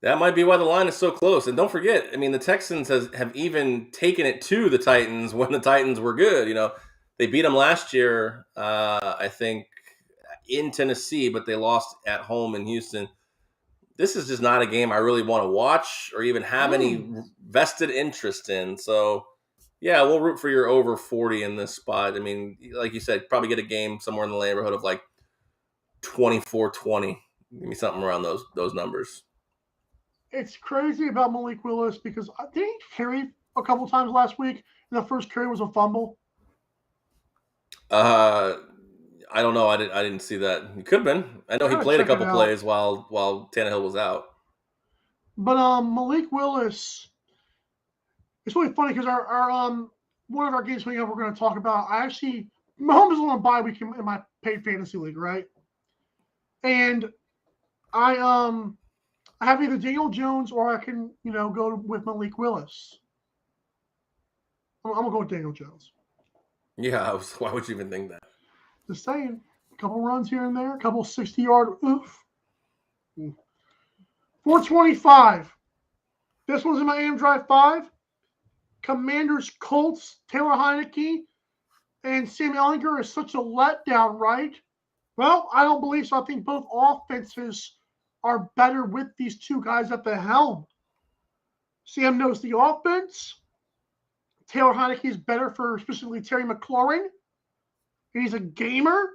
That might be why the line is so close. And don't forget, I mean, the Texans have even taken it to the Titans when the Titans were good. They beat them last year, I think, in Tennessee, but they lost at home in Houston. This is just not a game I really want to watch or even have any vested interest in. So, yeah, we'll root for your over 40 in this spot. I mean, like you said, probably get a game somewhere in the neighborhood of like 24-20. Give me something around those numbers. It's crazy about Malik Willis because I think he carried a couple times last week, and the first carry was a fumble. I don't know. I didn't see that. He could have been. I know he played a couple plays while Tannehill was out. But Malik Willis it's really funny because our one of our games coming up we're going to talk about. Mahomes is on a bye week in my paid fantasy league, right? And I have either Daniel Jones or I can go with Malik Willis. I'm gonna go with Daniel Jones. Yeah, why would you even think that? Just saying, a couple runs here and there, a couple 60-yard oof. 425. This one's in my AM Drive 5. Commanders, Colts, Taylor Heineke, and Sam Ehlinger is such a letdown, right? Well, I don't believe so. I think both offenses are better with these two guys at the helm. Sam knows the offense. Taylor Heineke is better for specifically Terry McLaurin. He's a gamer.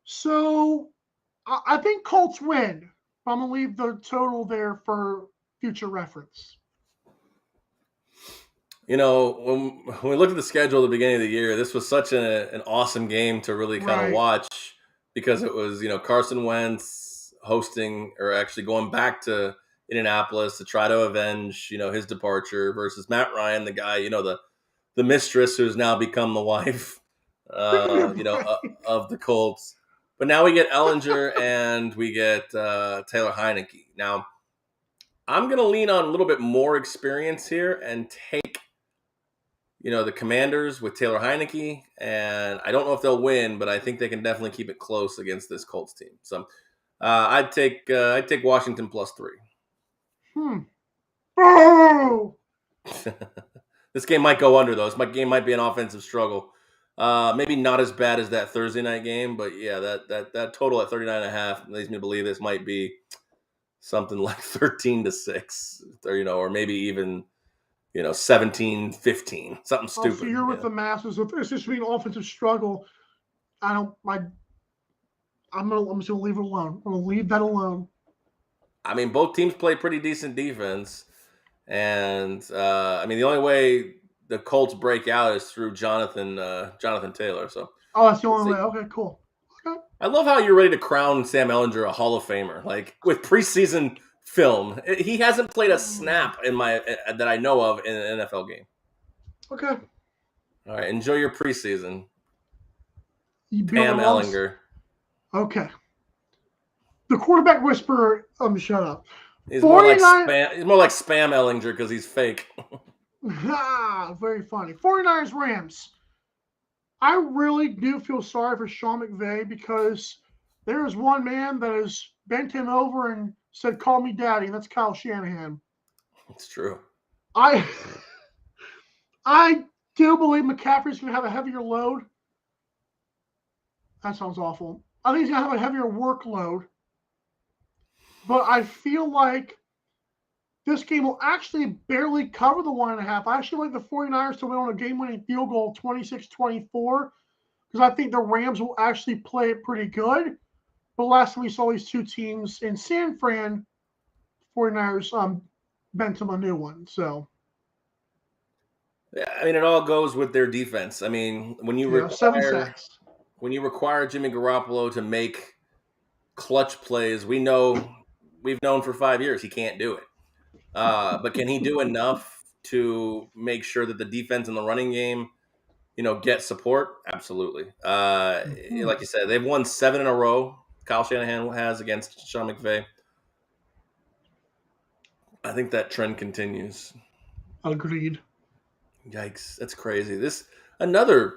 So I think Colts win. I'm going to leave the total there for future reference. When we looked at the schedule at the beginning of the year, this was such an awesome game to really kind of watch because it was, Carson Wentz hosting or actually going back to Indianapolis to try to avenge, his departure versus Matt Ryan, the guy, the mistress who's now become the wife, of the Colts. But now we get Ellinger and we get Taylor Heineke. Now, I'm going to lean on a little bit more experience here and take, the Commanders with Taylor Heineke. And I don't know if they'll win, but I think they can definitely keep it close against this Colts team. So I'd take Washington +3. Oh! This game might go under, though. This game might be an offensive struggle. Maybe not as bad as that Thursday night game, but yeah, that total at 39.5 leads me to believe this might be something like 13-6, or maybe even 17-15, something stupid. So you're with the masses. If it's just being an offensive struggle, I'm just gonna leave it alone. I'm gonna leave that alone. I mean, both teams play pretty decent defense, and the only way the Colts break out is through Jonathan Taylor. So that's the only way. Okay, cool. Okay. I love how you're ready to crown Sam Ehlinger a Hall of Famer. Like with preseason film, he hasn't played a snap that I know of in an NFL game. Okay. All right, enjoy your preseason. Sam Ehlinger. Okay. The quarterback whisperer. Shut up. He's more like spam Ehlinger because he's fake. Very funny. 49ers Rams. I really do feel sorry for Sean McVay because there is one man that has bent him over and said, "Call me daddy," and that's Kyle Shanahan. It's true. I do believe McCaffrey's going to have a heavier load. That sounds awful. I think he's going to have a heavier workload. But I feel like this game will actually barely cover the 1.5. I actually like the 49ers to win on a game-winning field goal, 26-24, because I think the Rams will actually play it pretty good. But last time we saw these two teams in San Fran, 49ers bent them a new one. So, yeah, it all goes with their defense. When you require Jimmy Garoppolo to make clutch plays, we've known for 5 years he can't do it. But can he do enough to make sure that the defense and the running game, get support? Absolutely. Like you said, they've won 7 in a row. Kyle Shanahan has against Sean McVay. I think that trend continues. Agreed. Yikes. That's crazy. This another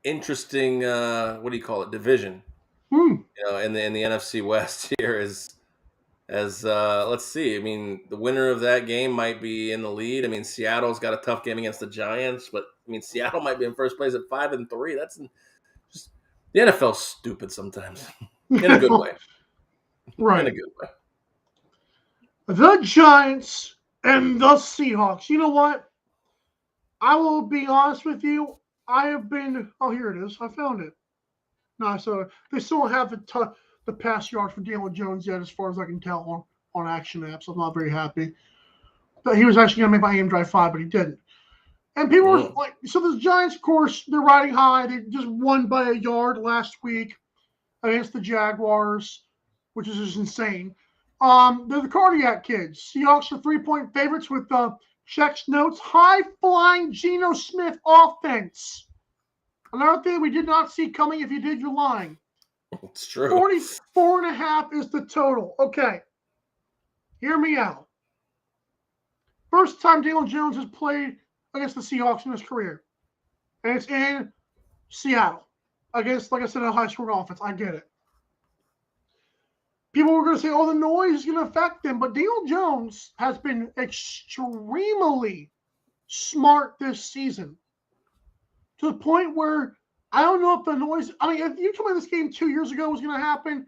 interesting, division. In the NFC West here let's see. The winner of that game might be in the lead. Seattle's got a tough game against the Giants, but Seattle might be in first place at 5-3. That's just the NFL's stupid sometimes, in a good way. Right. In a good way. The Giants and the Seahawks. You know what? I will be honest with you. I have been. Oh, here it is. I found it. No, so they still have the pass yards for Daniel Jones yet, as far as I can tell on Action Apps. I'm not very happy. But he was actually going to make my AM Drive 5, but he didn't. And people were like, so the Giants, of course, they're riding high. They just won by a yard last week against the Jaguars, which is just insane. They're the Cardiac kids. Seahawks are 3-point favorites with Checks notes, high-flying Geno Smith offense. Another thing we did not see coming. If you did, you're lying. It's true. 44.5 is the total. Okay. Hear me out. First time Daniel Jones has played against the Seahawks in his career. And it's in Seattle. Against, like I said, a high-scoring offense. I get it. People were going to say, oh, the noise is going to affect them. But Daniel Jones has been extremely smart this season. To the point where I don't know if the noise – I mean, if you told me this game 2 years ago was going to happen,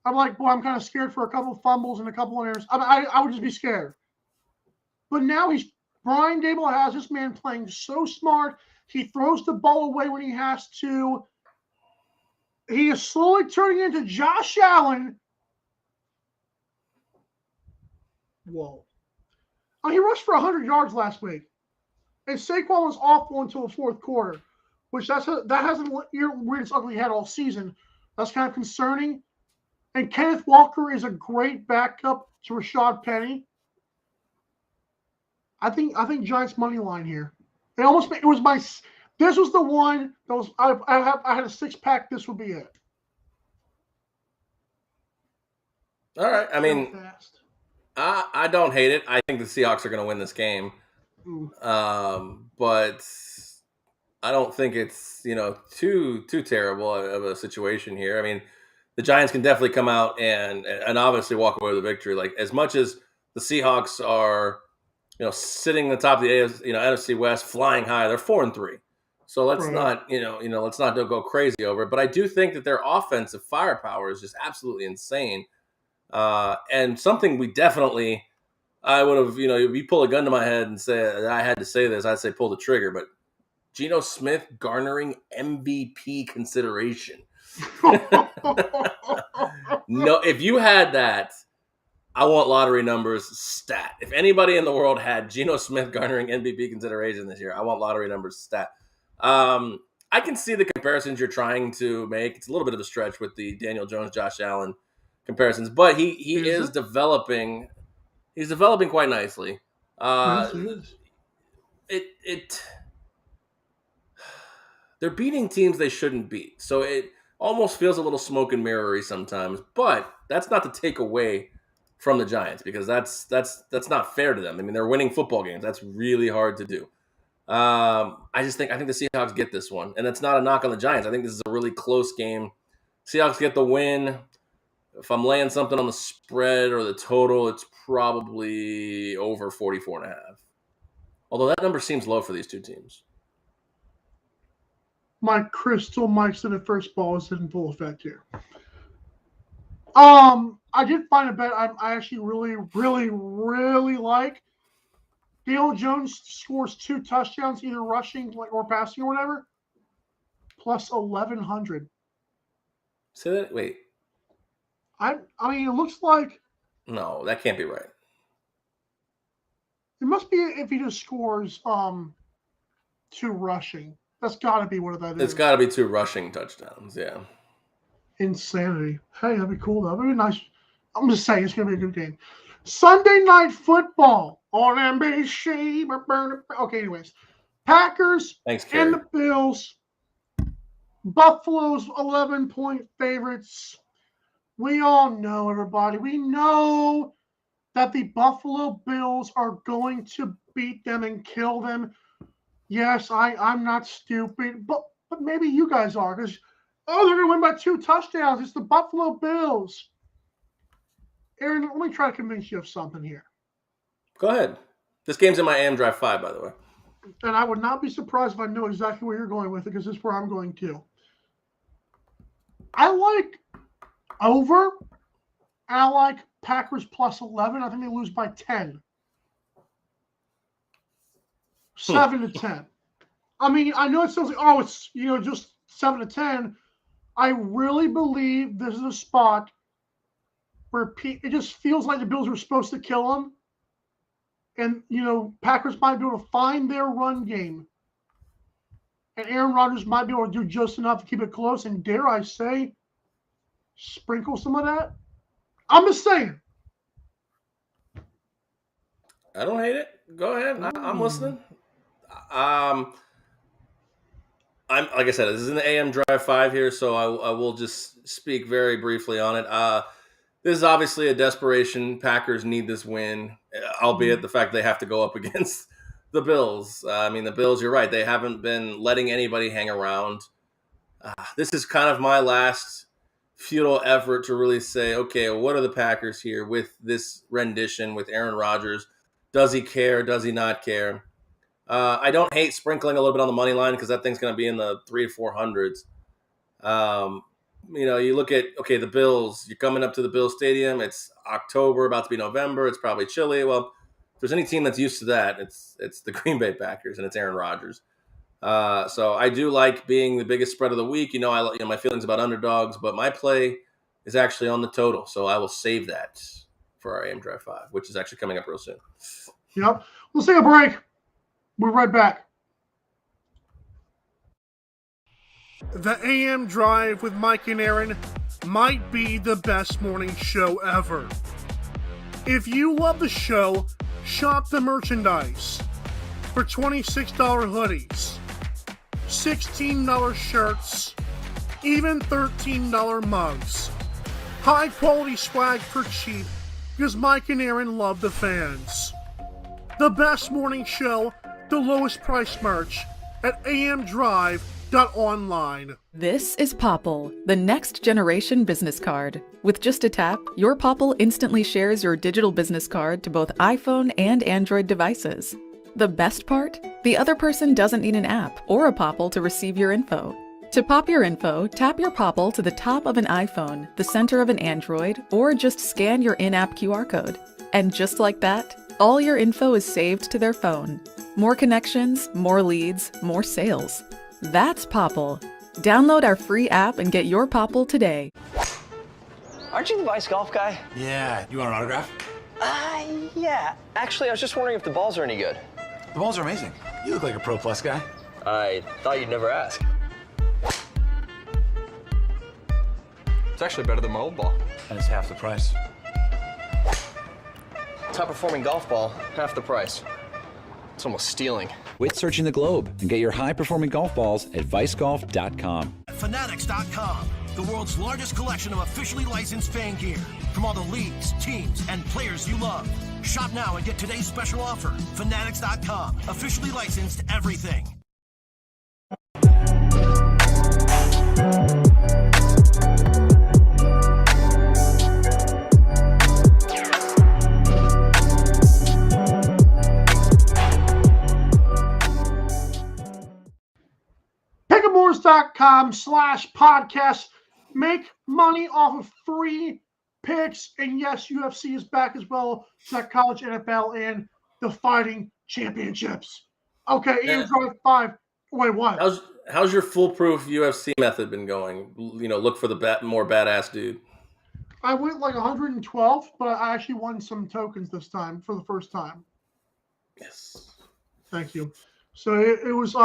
I'm like, boy, I'm kind of scared for a couple of fumbles and a couple of errors. I would just be scared. But now Brian Daboll has this man playing so smart. He throws the ball away when he has to. He is slowly turning into Josh Allen. Whoa. He rushed for 100 yards last week. And Saquon was awful until the fourth quarter, which that hasn't reared its ugly head all season. That's kind of concerning. And Kenneth Walker is a great backup to Rashad Penny. I think Giants money line here. This was the one that was I had a 6-pack. This would be it. All right. I mean, I don't hate it. I think the Seahawks are going to win this game. But I don't think it's, too terrible of a situation here. I mean, the Giants can definitely come out and obviously walk away with a victory. Like, as much as the Seahawks are, sitting at the top of the NFC West, flying high, they're 4-3. So let's not, let's not go crazy over it. But I do think that their offensive firepower is just absolutely insane. And something we definitely, I would have, if you pull a gun to my head and say that I had to say this, I'd say pull the trigger. But Geno Smith garnering MVP consideration. No, if you had that, I want lottery numbers stat. If anybody in the world had Geno Smith garnering MVP consideration this year, I want lottery numbers stat. I can see the comparisons you're trying to make. It's a little bit of a stretch with the Daniel Jones, Josh Allen comparisons, but he is developing. He's developing quite nicely. They're beating teams they shouldn't beat, so it almost feels a little smoke and mirror-y sometimes. But that's not to take away from the Giants, because that's not fair to them. I mean, they're winning football games. That's really hard to do. I think the Seahawks get this one, and it's not a knock on the Giants. I think this is a really close game. Seahawks get the win. If I'm laying something on the spread or the total, it's probably over 44.5. Although that number seems low for these two teams. My crystal Mike said at first ball is in full effect here. I did find a bet I actually really, really, really like. Daniel Jones scores 2 touchdowns, either rushing or passing or whatever, plus 1,100. Say that? Wait. I mean, it looks like... No, that can't be right. It must be if he just scores 2 rushing. That's got to be what that is. It's got to be 2 rushing touchdowns, yeah. Insanity. Hey, that'd be cool, though. That'd be nice. I'm just saying, it's going to be a good game. Sunday Night Football on NBC. Okay, anyways. Packers and the Bills. Buffalo's 11-point favorites. We all know, everybody. We know that the Buffalo Bills are going to beat them and kill them. Yes, I'm not stupid, but maybe you guys are, because they're going to win by 2 touchdowns. It's the Buffalo Bills. Aaron, let me try to convince you of something here. Go ahead. This game's in my AM Drive 5, by the way. And I would not be surprised if I know exactly where you're going with it, because this is where I'm going too. I like over, and I like Packers plus 11. I think they lose by 10. 7-10. I mean, I know it sounds like, it's, just 7-10. I really believe this is a spot where it just feels like the Bills were supposed to kill them. And, Packers might be able to find their run game. And Aaron Rodgers might be able to do just enough to keep it close. And dare I say, sprinkle some of that? I'm just saying. I don't hate it. Go ahead. I'm listening. I'm like I said, this is in the AM Drive 5 here, so I will just speak very briefly on it. This is obviously a desperation. Packers need this win, albeit the fact they have to go up against the Bills. I mean, the Bills, you're right. They haven't been letting anybody hang around. This is kind of my last futile effort to really say, okay, what are the Packers here with this rendition with Aaron Rodgers? Does he care? Does he not care? I don't hate sprinkling a little bit on the money line because that thing's going to be in the 300 to 400s. You look at, okay, the Bills, you're coming up to the Bills Stadium. It's October, about to be November. It's probably chilly. Well, if there's any team that's used to that, it's the Green Bay Packers, and it's Aaron Rodgers. So I do like being the biggest spread of the week. My feelings about underdogs, but my play is actually on the total. So I will save that for our AM Drive 5, which is actually coming up real soon. Yep. Let's take a break. We're right back. The AM Drive with Mike and Aaron might be the best morning show ever. If you love the show, shop the merchandise for $26 hoodies, $16 shirts, even $13 mugs. High quality swag for cheap because Mike and Aaron love the fans. The best morning show, the lowest price merch at amdrive.online. This is Popple, the next generation business card. With just a tap, your Popple instantly shares your digital business card to both iPhone and Android devices. The best part? The other person doesn't need an app or a Popple to receive your info. To pop your info, tap your Popple to the top of an iPhone, the center of an Android, or just scan your in-app QR code. And just like that, all your info is saved to their phone. More connections, more leads, more sales. That's Popple. Download our free app and get your Popple today. Aren't you the Vice Golf guy? Yeah, you want an autograph? Yeah. Actually, I was just wondering if the balls are any good. The balls are amazing. You look like a Pro Plus guy. I thought you'd never ask. It's actually better than my old ball. And it's half the price. Top performing golf ball, half the price. It's almost stealing. Quit searching the globe and get your high-performing golf balls at vicegolf.com. Fanatics.com, the world's largest collection of officially licensed fan gear from all the leagues, teams, and players you love. Shop now and get today's special offer. Fanatics.com, officially licensed everything. Pickamores.com/podcast. Make money off of free picks. And yes, UFC is back as well. It's that college, NFL, and the fighting championships. Okay, AM Drive 5. Wait, what? How's your foolproof UFC method been going? Look for the more badass dude. I went like 112, but I actually won some tokens this time for the first time. Yes. Thank you. So it was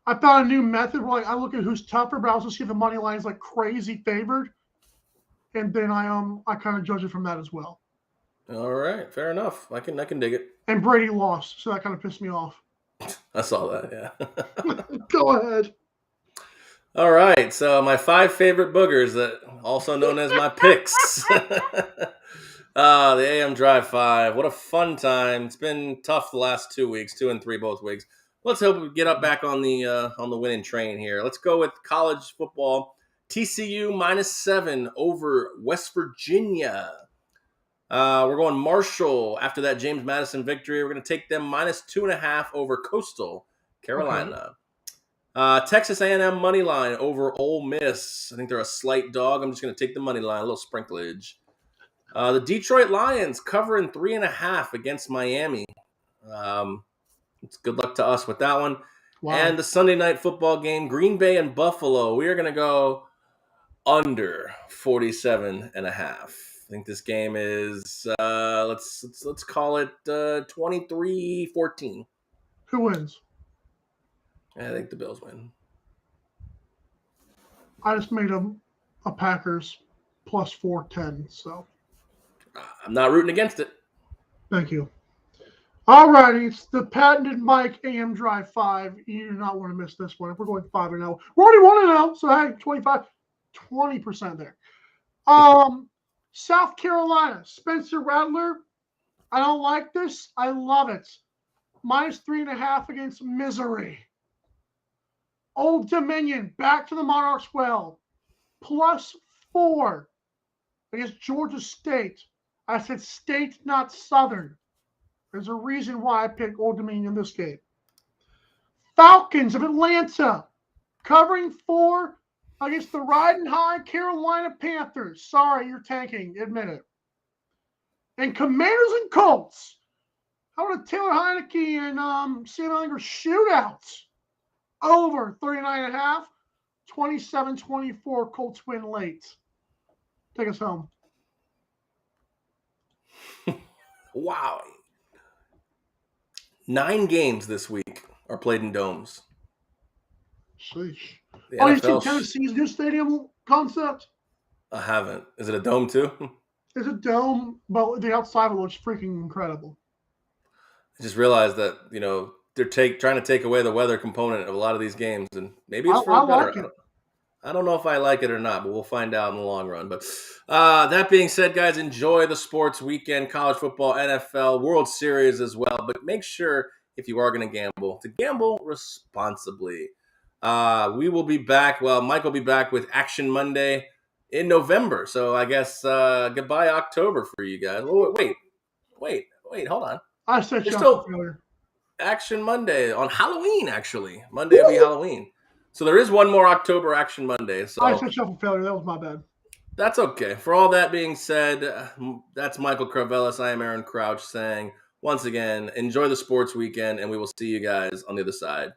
I found a new method where I look at who's tougher, but I also see the money lines like crazy favored, and then I kind of judge it from that as well. All right, fair enough. I can dig it. And Brady lost, so that kind of pissed me off. I saw that. Yeah. Go ahead. All right, so my 5 favorite boogers, that also known as my picks. The AM Drive 5. What a fun time! It's been tough the last 2 weeks, 2 and 3 both weeks. Let's hope we get up back on the winning train here. Let's go with college football. TCU -7 over West Virginia. We're going Marshall after that James Madison victory. We're going to take them -2.5 over Coastal Carolina. Okay. Texas A&M money line over Ole Miss. I think they're a slight dog. I'm just going to take the money line, a little sprinklage. The Detroit Lions covering 3.5 against Miami. It's good luck to us with that one. Wow. And the Sunday night football game, Green Bay and Buffalo. We are going to go under 47.5. I think this game is let's call it 23-14. Who wins? I think the Bills win. I just made a Packers plus 410. So I'm not rooting against it. Thank you. All righty, it's the patented Mike AM Drive 5. You do not want to miss this one. If we're going 5-0, we're already 1-0, so hey, 20% there. South Carolina, Spencer Rattler. I don't like this. I love it. -3.5 against Missouri. Old Dominion, back to the Monarchs well. +4 against Georgia State. I said state, not Southern. There's a reason why I picked Old Dominion in this game. Falcons of Atlanta, covering 4 against the riding high Carolina Panthers. Sorry, you're tanking. Admit it. And Commanders and Colts. How about a Taylor Heineke and Sam Ehlinger shootouts? Over 39.5. 27-24. Colts win late. Take us home. Wow. 9 games this week are played in domes. Sheesh. The You NFL see Tennessee's new stadium concept? I haven't. Is it a dome too? It's a dome, but the outside of it looks freaking incredible. I just realized that, they're trying to take away the weather component of a lot of these games, and maybe it's for the better. Like it. I don't know if I like it or not, but we'll find out in the long run. But that being said, guys, enjoy the sports weekend, college football, NFL, World Series as well. But make sure, if you are going to gamble, to gamble responsibly. We will be back. Well, Mike will be back with Action Monday in November. So I guess goodbye October for you guys. Oh, wait, hold on. I said There's shot still failure. Action Monday on Halloween, actually. Monday will be Halloween. So there is one more October Action Monday. So I said shuffle failure. That was my bad. that's okay. For all that being said, that's Michael Carvelis. I am Aaron Crouch saying, once again, enjoy the sports weekend, and we will see you guys on the other side.